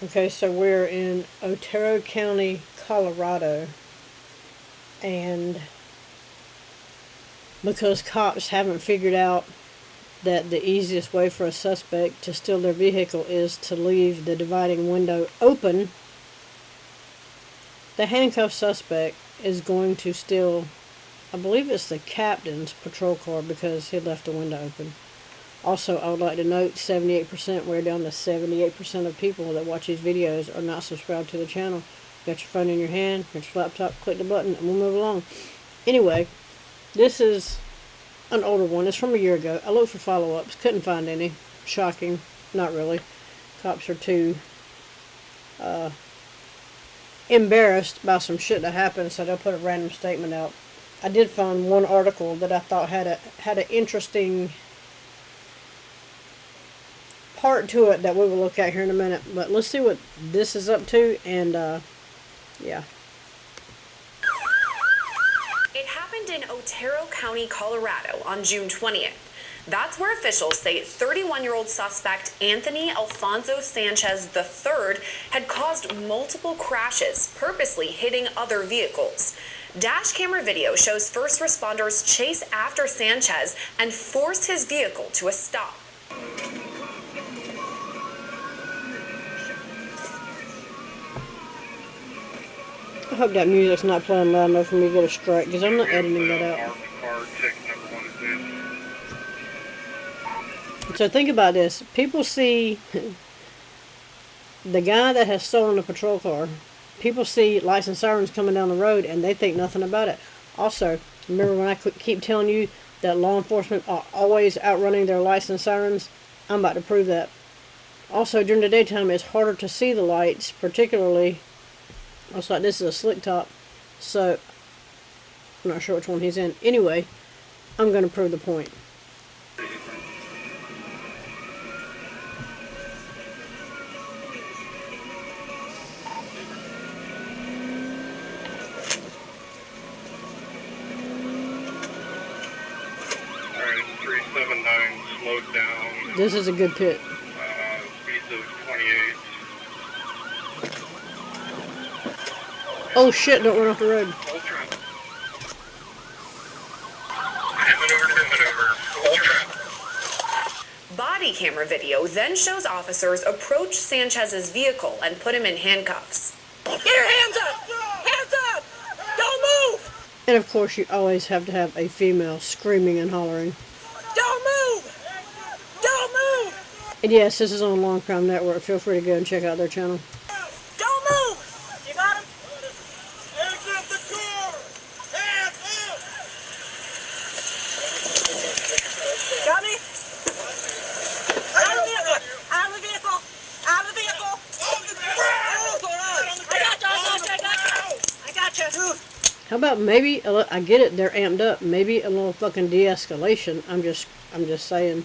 Okay, so we're in Otero County, Colorado, and because cops haven't figured out that the easiest way for a suspect to steal their vehicle is to leave the dividing window open, the handcuffed suspect is going to steal, I believe it's the captain's patrol car because he left the window open. Also, I would like to note 78%, we're down to 78% of people that watch these videos are not subscribed to the channel. Got your phone in your hand, got your laptop, click the button, and we'll move along. Anyway, this is an older one. It's from a year ago. I looked for follow-ups, couldn't find any. Shocking. Not really. Cops are too embarrassed by some shit that happened, so they'll put a random statement out. I did find one article that I thought had an interesting part to it that we will look at here in a minute. But let's see what this is up to, and yeah. It happened in Otero County, Colorado on June 20th. That's where officials say 31-year-old suspect Anthony Alphonso Sanchez III had caused multiple crashes, purposely hitting other vehicles. Dash camera video shows first responders chase after Sanchez and force his vehicle to a stop. I hope that music's not playing loud enough for me to get a strike, because I'm not editing that out. So think about this. People see the guy that has stolen a patrol car. People see lights and sirens coming down the road, and they think nothing about it. Also, remember when I keep telling you that law enforcement are always outrunning their lights and sirens? I'm about to prove that. Also, during the daytime, it's harder to see the lights, particularly... Looks like this is a slick top, so I'm not sure which one he's in. Anyway, I'm going to prove the point. Alright, 379 slowed down. This is a good pit. Speeds of 28. Oh shit, don't run off the road. Ultra. Maneuver. Ultra. Body camera video then shows officers approach Sanchez's vehicle and put him in handcuffs. Get your hands up! Hands up! Don't move! And of course you always have to have a female screaming and hollering. Don't move! Don't move! And yes, this is on Long Crime Network. Feel free to go and check out their channel. Don't move! You got him? Hands up the car! Hands up! Got me? Out of the vehicle! Out of the vehicle! Out of the vehicle! I got you! How about maybe, I get it, they're amped up. Maybe a little fucking de-escalation. I'm just saying.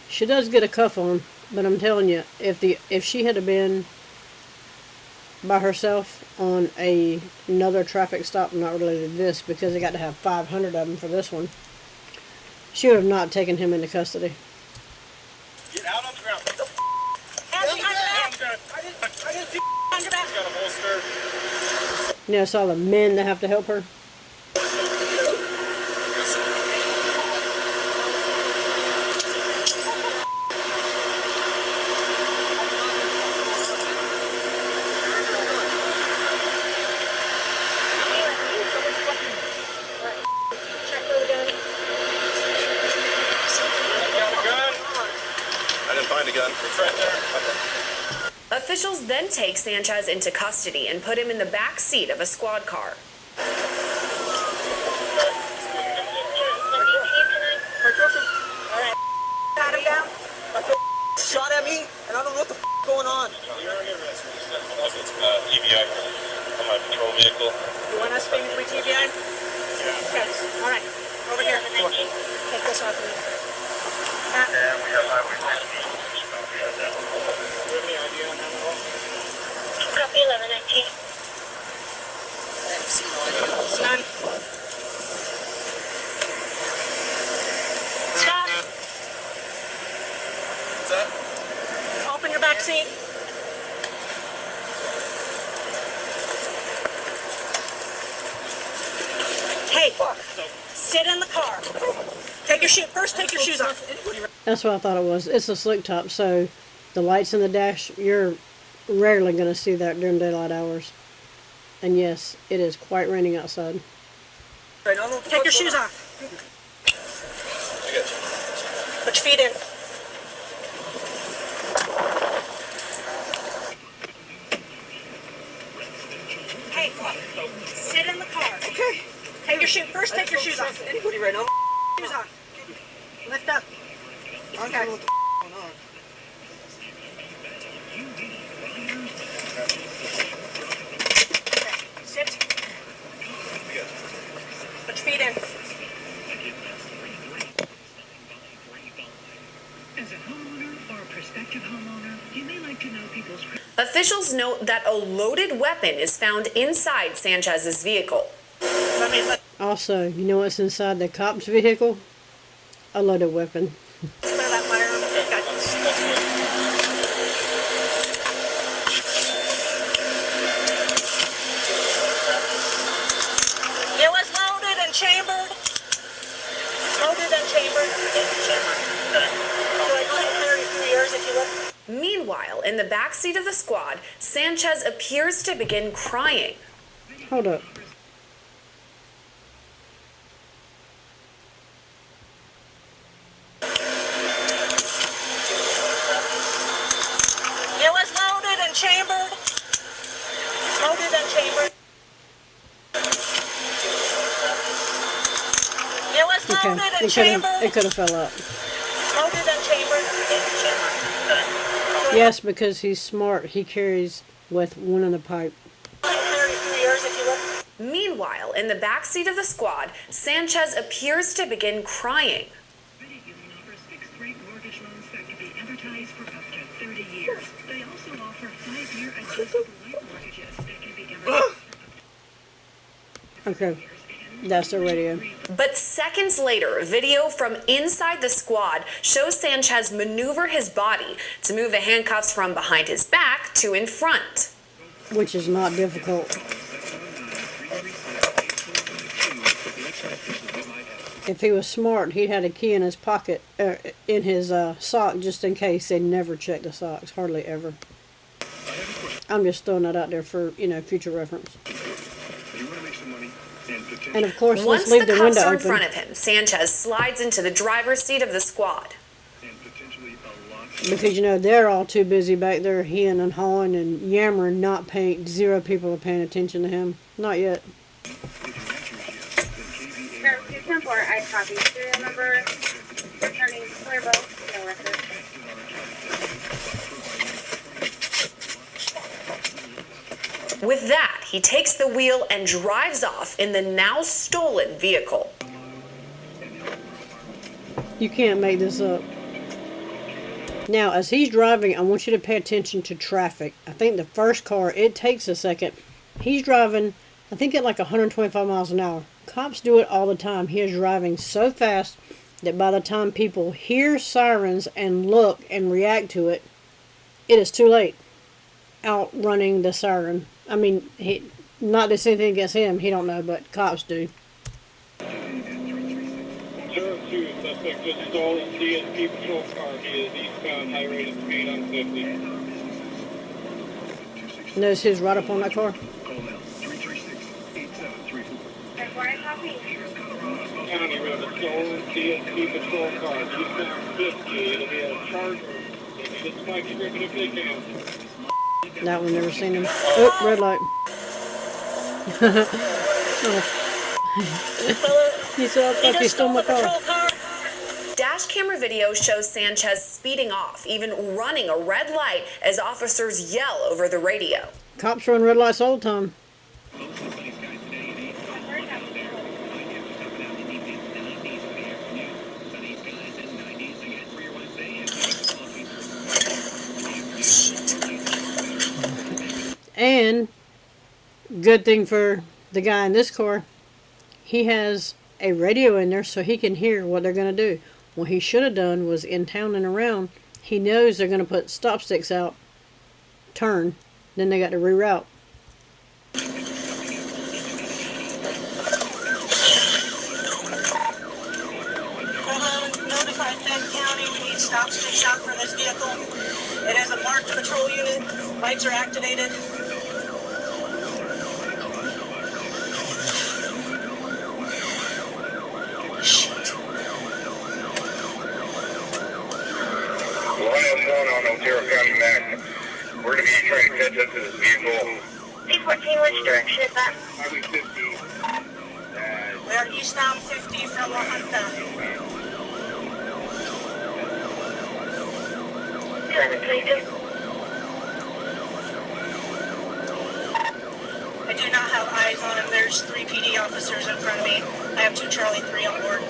She does get a cuff on, but I'm telling you, if she had been by herself on another traffic stop, not related to this, because they got to have 500 of them for this one, she would have not taken him into custody. Get out on the ground. What the f***? Hands behind your back. I didn't see behind your back. Got a holster. You know, it's all the men that have to help her. Officials then take Sanchez into custody and put him in the back seat of a squad car. Pat him down. Shot at me, and I don't know what the f going on. EVI on my patrol vehicle. You want us to bring TBI? Yeah. Okay. All right. Over here. Take this off of me. Pat. And we have highway safety. Do you have any idea on that at all? Copy 1119. Son. Stop. What's that? Open your back seat. Take your shoes off. That's what I thought it was. It's a slick top, so the lights in the dash, you're rarely going to see that during daylight hours. And yes, it is quite raining outside. Take your shoes off. Put your feet in. Hey, sit in the car. Okay. Take your shoes off. Anybody right now? Shoes off. Lift up. Okay. Sit. Put your feet in. As a homeowner or a prospective homeowner, you may like to know people's... Officials note that a loaded weapon is found inside Sanchez's vehicle. Also, you know what's inside the cop's vehicle? A loaded weapon. Clear that firearm. It was loaded and chambered. Loaded and chambered. So I go ahead and clear you through yours if you would. Meanwhile, in the backseat of the squad, Sanchez appears to begin crying. Hold up. It was loaded and chambered. Loaded and chambered. It was Okay, loaded and chambered. it could have fell out. Loaded and chambered. Yes, because he's smart. He carries with one in the pipe. Clear you through yours if you would. Meanwhile, in the backseat of the squad, Sanchez appears to begin crying. Credit Union offers fixed-rate mortgage loans that can be amortized for up to 30 years. They also offer 5-year adjustable rate mortgages that can be amortized for up to Okay, that's the radio. But seconds later, video from inside the squad shows Sanchez maneuver his body to move the handcuffs from behind his back to in front. Which is not difficult. If he was smart, he'd had a key in his pocket, in his sock, just in case. They never check the socks, hardly ever. I'm just throwing that out there for, future reference. And of course, Once let's leave the the cuffs window are in open. front of him, Sanchez slides into the driver's seat of the squad. Because, they're all too busy back there heeing and hawing and yammering, not paying, zero people are paying attention to him. Not yet. Sheriff 210 I copy. Serial number, returning clear boat, no record. With that, he takes the wheel and drives off in the now stolen vehicle. You can't make this up. Now, as he's driving, I want you to pay attention to traffic. I think the first car, it takes a second. He's driving, I think at like 125 miles an hour. Cops do it all the time. He is driving so fast that by the time people hear sirens and look and react to it, it is too late. Outrunning the siren. I mean, not to say anything against him, he don't know, but cops do. 02, suspect just stole a DSP patrol car. He is eastbound, high rate of speed on 50. Notice who's right up on that car? I copy. County Road, a stolen DSP patrol car, eastbound 50. It'll be a charger. They need a spike strip if they can. That one, never seen him. Oh, red light. He said, I thought you stole my car. Dash camera video shows Sanchez speeding off, even running a red light as officers yell over the radio. Cops run red lights all the time. And good thing for the guy in this car, he has a radio in there so he can hear what they're going to do. What he should have done was in town and around, he knows they're going to put stop sticks out, turn, then they got to reroute. Fenton County, we need stop sticks out for this vehicle. It has a marked patrol unit. Lights are activated. Lion 1 on OTERO County Mac. We're going to be trying to catch up to this vehicle. C14, which direction is that? Highway 50. We are eastbound 50 from La Junta. 722. I do not have eyes on him. There's 3 PD officers in front of me. I have 2 Charlie 3 on board.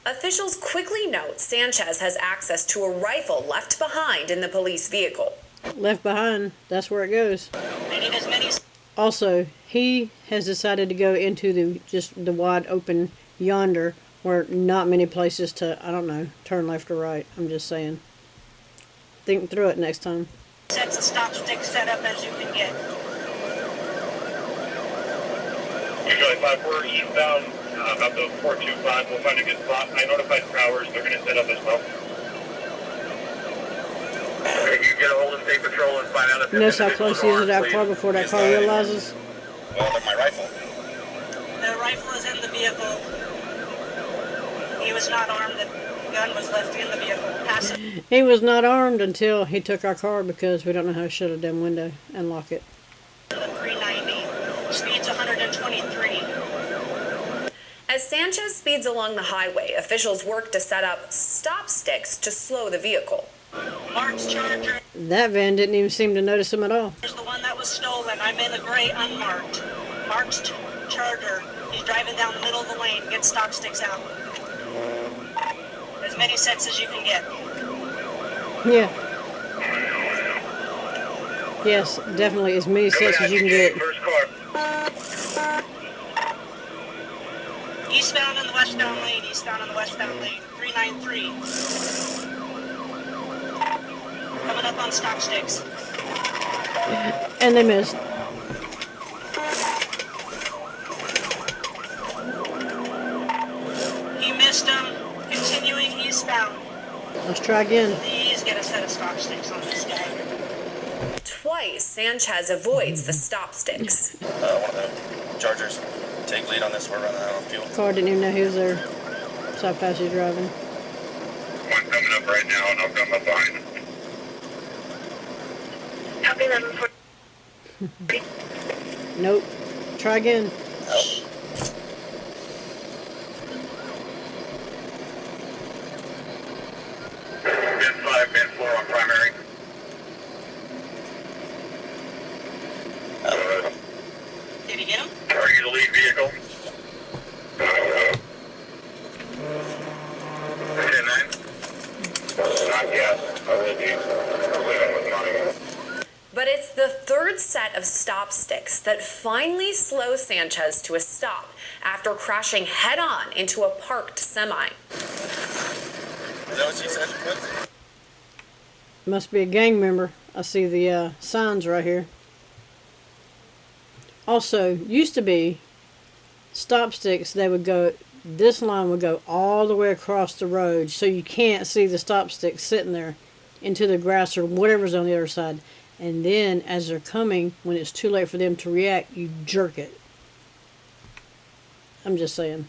Officials quickly note Sanchez has access to a rifle left behind in the police vehicle. Left behind, that's where it goes. I need as many. Also, he has decided to go into the wide open yonder where not many places to, I don't know, turn left or right. I'm just saying. Think through it next time. Sets of stop sticks set up as you can get. Usually 5-4 eastbound, about the 425. We'll find a good spot. I notified Powers. They're going to set up as well. Can you get a hold of State Patrol and find out if Notice how close he is to that car before that car realizes. Well, my rifle. The rifle is in the vehicle. He was not armed. The gun was left in the vehicle. Passive. He was not armed until he took our car because we don't know how to shut a damn window and lock it. 390. Speed's 123. As Sanchez speeds along the highway, officials work to set up stop sticks to slow the vehicle. Mark's Charger That van didn't even seem to notice him at all. is the one that was stolen. I'm in the gray unmarked. Mark's Charger. He's driving down the middle of the lane. Get stop sticks out. As many sets as you can get. Yeah. Yes, definitely as many sets as you can get. First car. Eastbound in the westbound lane. Eastbound in the westbound lane. 393. Coming up on stop sticks. And they missed. He missed him. Continuing eastbound. Let's try again. Please get a set of stop sticks on this guy. Twice, Sanchez avoids the stop sticks. One of the Chargers take lead on this. We're running out of fuel. Car didn't even know he was there. That's how fast he's driving. One coming up right now, and I'll come up behind him. Copy 11-4. Nope. Try again. Nope. Bin 5, bin 4 on primary. Did he get him? Are you the lead vehicle? 10-9? Not yet. I will be. I'm leaving with money. But it's the third set of stop sticks that finally slows Sanchez to a stop after crashing head-on into a parked semi. Is that what she said? Must be a gang member. I see the signs right here. Also, used to be stop sticks, they would go, this line would go all the way across the road so you can't see the stop sticks sitting there into the grass or whatever's on the other side. And then as they're coming, when it's too late for them to react, you jerk it. I'm just saying.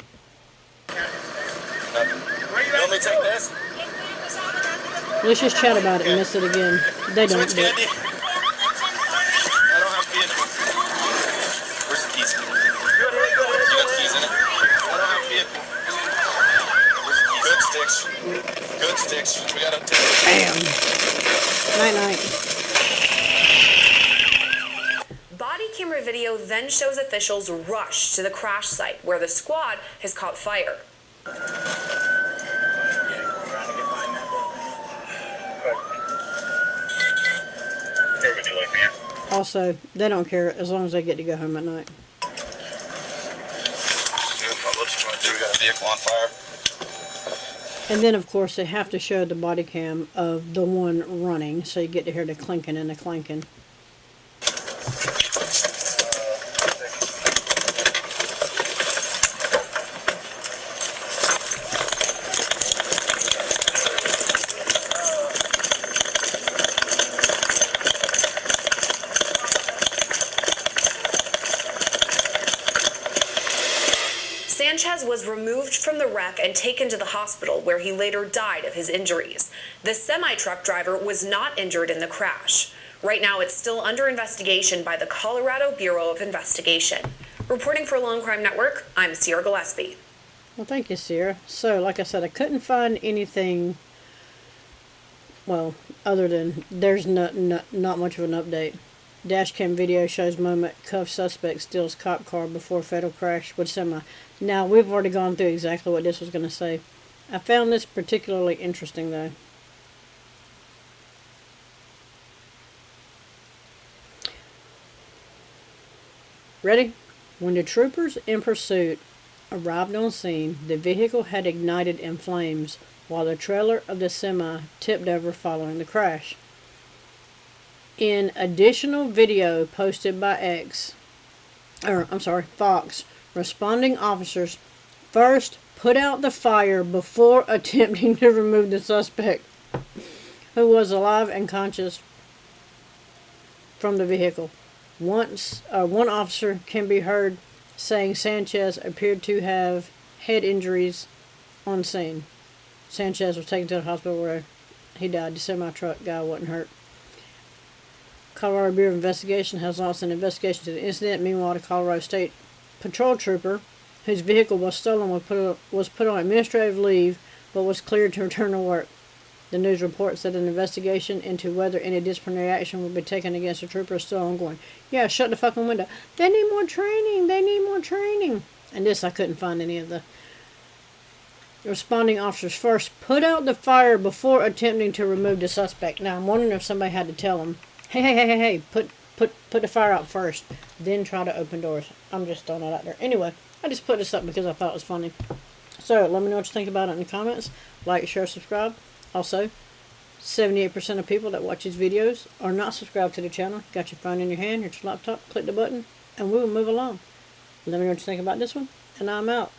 You want me to take this? Let's just chat about it and miss it again. They don't. Switch But candy? I don't have vehicle. Where's the keys? You got the keys in it? I don't have vehicle. Where's the keys? Good sticks. Good sticks. We gotta take it. bam. Night night. Body camera video then shows officials rush to the crash site where the squad has caught fire. Here with you, like, man. Also, they don't care as long as they get to go home at night. We got a vehicle on fire. And then, of course, they have to show the body cam of the one running, so you get to hear the clinking and the clanking. Sanchez was removed from the wreck and taken to the hospital, where he later died of his injuries. The semi-truck driver was not injured in the crash. Right now, it's still under investigation by the Colorado Bureau of Investigation. Reporting for Law and Crime Network, I'm Sierra Gillespie. Well, thank you, Sierra. So, like I said, I couldn't find anything, well, other than there's not much of an update. Dashcam video shows moment cuffed suspect steals cop car before fatal crash with semi. Now, we've already gone through exactly what this was going to say. I found this particularly interesting, though. Ready? When the troopers in pursuit arrived on scene, the vehicle had ignited in flames while the trailer of the semi tipped over following the crash. In additional video posted by Fox, responding officers first put out the fire before attempting to remove the suspect, who was alive and conscious, from the vehicle. One officer can be heard saying Sanchez appeared to have head injuries on scene. Sanchez was taken to the hospital where he died. The semi-truck guy wasn't hurt. Colorado Bureau of Investigation has launched an investigation to the incident. Meanwhile, the Colorado State Patrol trooper, whose vehicle was stolen, was put on administrative leave, but was cleared to return to work. The news reports that an investigation into whether any disciplinary action will be taken against the trooper is still ongoing. Yeah, shut the fucking window. They need more training. They need more training. And this, I couldn't find any of the responding officers first put out the fire before attempting to remove the suspect. Now, I'm wondering if somebody had to tell them, hey, put the fire out first, then try to open doors. I'm just throwing that out there. Anyway, I just put this up because I thought it was funny. So, let me know what you think about it in the comments. Like, share, subscribe. Also, 78% of people that watch these videos are not subscribed to the channel. Got your phone in your hand, your laptop, click the button, and we will move along. Let me know what you think about this one, and I'm out.